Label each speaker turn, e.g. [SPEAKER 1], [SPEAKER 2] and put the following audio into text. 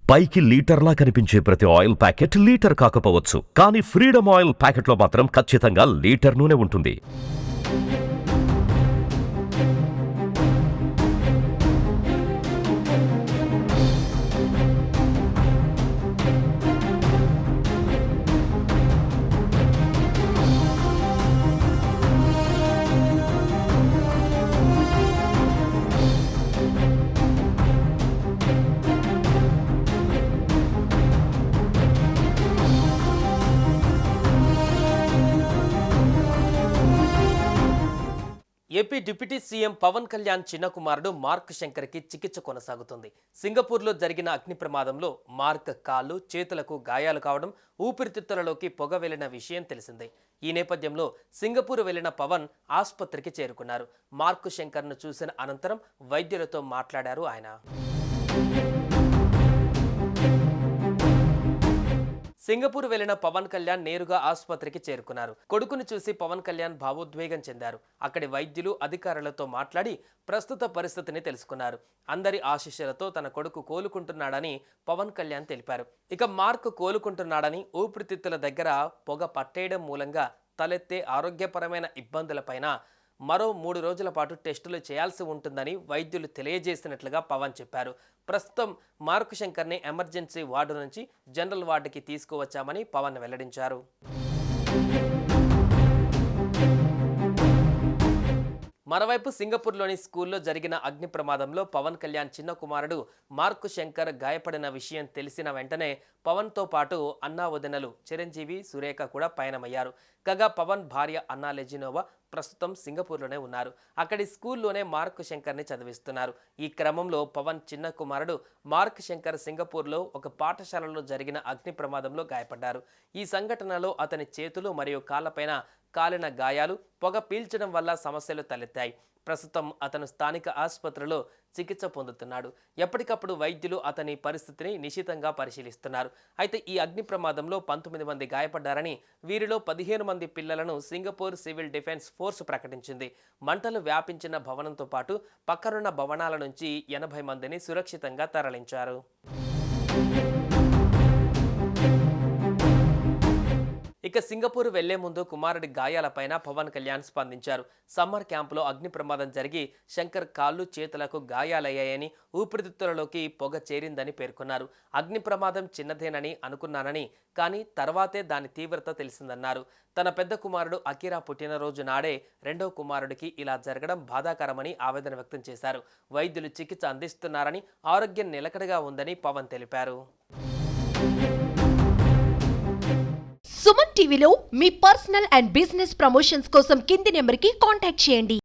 [SPEAKER 1] పైకి లీటర్లా కనిపించే ప్రతి ఆయిల్ ప్యాకెట్ లీటర్ కాకపోవచ్చు, కానీ ఫ్రీడమ్ ఆయిల్ ప్యాకెట్లో మాత్రం ఖచ్చితంగా లీటర్ నూనె ఉంటుంది.
[SPEAKER 2] AP deputy CM Pawan Kalyan చిన్న కుమారుడు మార్క్ శంకర్కి చికిత్స కొనసాగుతుంది. సింగపూర్లో జరిగిన అగ్ని ప్రమాదంలో మార్క్ కాళ్ళు చేతులకు గాయాలు కావడం, ఊపిరితిత్తులలోకి పొగ వెళ్లిన విషయం తెలిసిందే. ఈ నేపథ్యంలో సింగపూర్ వెళ్లిన పవన్ ఆసుపత్రికి చేరుకున్నారు. మార్క్ శంకర్ను చూసిన అనంతరం వైద్యులతో మాట్లాడారు ఆయన. సింగపూర్ వెళ్లిన పవన్ కళ్యాణ్ నేరుగా ఆసుపత్రికి చేరుకున్నారు. కొడుకును చూసి పవన్ కళ్యాణ్ భావోద్వేగం చెందారు. అక్కడి వైద్యులు అధికారులతో మాట్లాడి ప్రస్తుత పరిస్థితిని తెలుసుకున్నారు. అందరి ఆశీస్సులతో తన కొడుకు కోలుకుంటున్నాడని పవన్ కళ్యాణ్ తెలిపారు. ఇక మార్క్ కోలుకుంటున్నాడని, ఊపిరితిత్తుల దగ్గర పొగ పట్టేయడం మూలంగా తలెత్తే ఆరోగ్యపరమైన ఇబ్బందులపైన మరో 3 రోజుల పాటు టెస్టులు చేయాల్సి ఉంటుందని వైద్యులు తెలియజేసినట్లుగా పవన్ చెప్పారు. ప్రస్తుతం మార్క్ శంకర్ని ఎమర్జెన్సీ వార్డు నుంచి జనరల్ వార్డుకి తీసుకువచ్చామని పవన్ వెల్లడించారు. మరోవైపు సింగపూర్లోని స్కూల్లో జరిగిన అగ్ని ప్రమాదంలో పవన్ కళ్యాణ్ చిన్న కుమారుడు మార్క్ శంకర్ గాయపడిన విషయం తెలిసిన వెంటనే పవన్తో పాటు అన్నా వదినలు చిరంజీవి, సురేఖ కూడా పయనమయ్యారు. కాగా పవన్ భార్య అన్నా లెజినోవా ప్రస్తుతం సింగపూర్లోనే ఉన్నారు. అక్కడి స్కూల్లోనే మార్క్ శంకర్ని చదివిస్తున్నారు. ఈ క్రమంలో పవన్ చిన్న కుమారుడు మార్క్ శంకర్ సింగపూర్లో ఒక పాఠశాలలో జరిగిన అగ్ని ప్రమాదంలో గాయపడ్డారు. ఈ సంఘటనలో అతని చేతులు మరియు కాళ్లపైన కాలిన గాయాలు, పొగ పీల్చడం వల్ల సమస్యలు తలెత్తాయి. ప్రస్తుతం అతను స్థానిక ఆసుపత్రిలో చికిత్స పొందుతున్నాడు. ఎప్పటికప్పుడు వైద్యులు అతని పరిస్థితిని నిశితంగా పరిశీలిస్తున్నారు. అయితే ఈ అగ్ని ప్రమాదంలో 19 మంది గాయపడ్డారని, వీరిలో 15 మంది పిల్లలను సింగపూర్ సివిల్ డిఫెన్స్ ఫోర్స్ ప్రకటించింది. మంటలు వ్యాపించిన భవనంతో పాటు పక్కనున్న భవనాల నుంచి 80 మందిని సురక్షితంగా తరలించారు. ఇక సింగపూర్ వెళ్లే ముందు కుమారుడి గాయాలపైన పవన్ కళ్యాణ్ స్పందించారు. సమ్మర్ క్యాంపులో అగ్ని ప్రమాదం జరిగి శంకర్ కాళ్ళు చేతులకు గాయాలయ్యాయని, ఊపిరితిత్తులలోకి పొగ చేరిందని పేర్కొన్నారు. అగ్ని ప్రమాదం చిన్నదేనని అనుకున్నానని, కానీ తర్వాతే దాని తీవ్రత తెలిసిందన్నారు. తన పెద్ద కుమారుడు అకిరా పుట్టినరోజు నాడే రెండో కుమారుడికి ఇలా జరగడం బాధాకరమని ఆవేదన వ్యక్తం చేశారు. వైద్యులు చికిత్స అందిస్తున్నారని, ఆరోగ్యం నిలకడగా ఉందని పవన్ తెలిపారు.
[SPEAKER 3] సుమన్ టీవీలో మీ పర్సనల్ అండ్ బిజినెస్ ప్రమోషన్స్ కోసం కింది నెంబర్కి కాంటాక్ట్ చేయండి.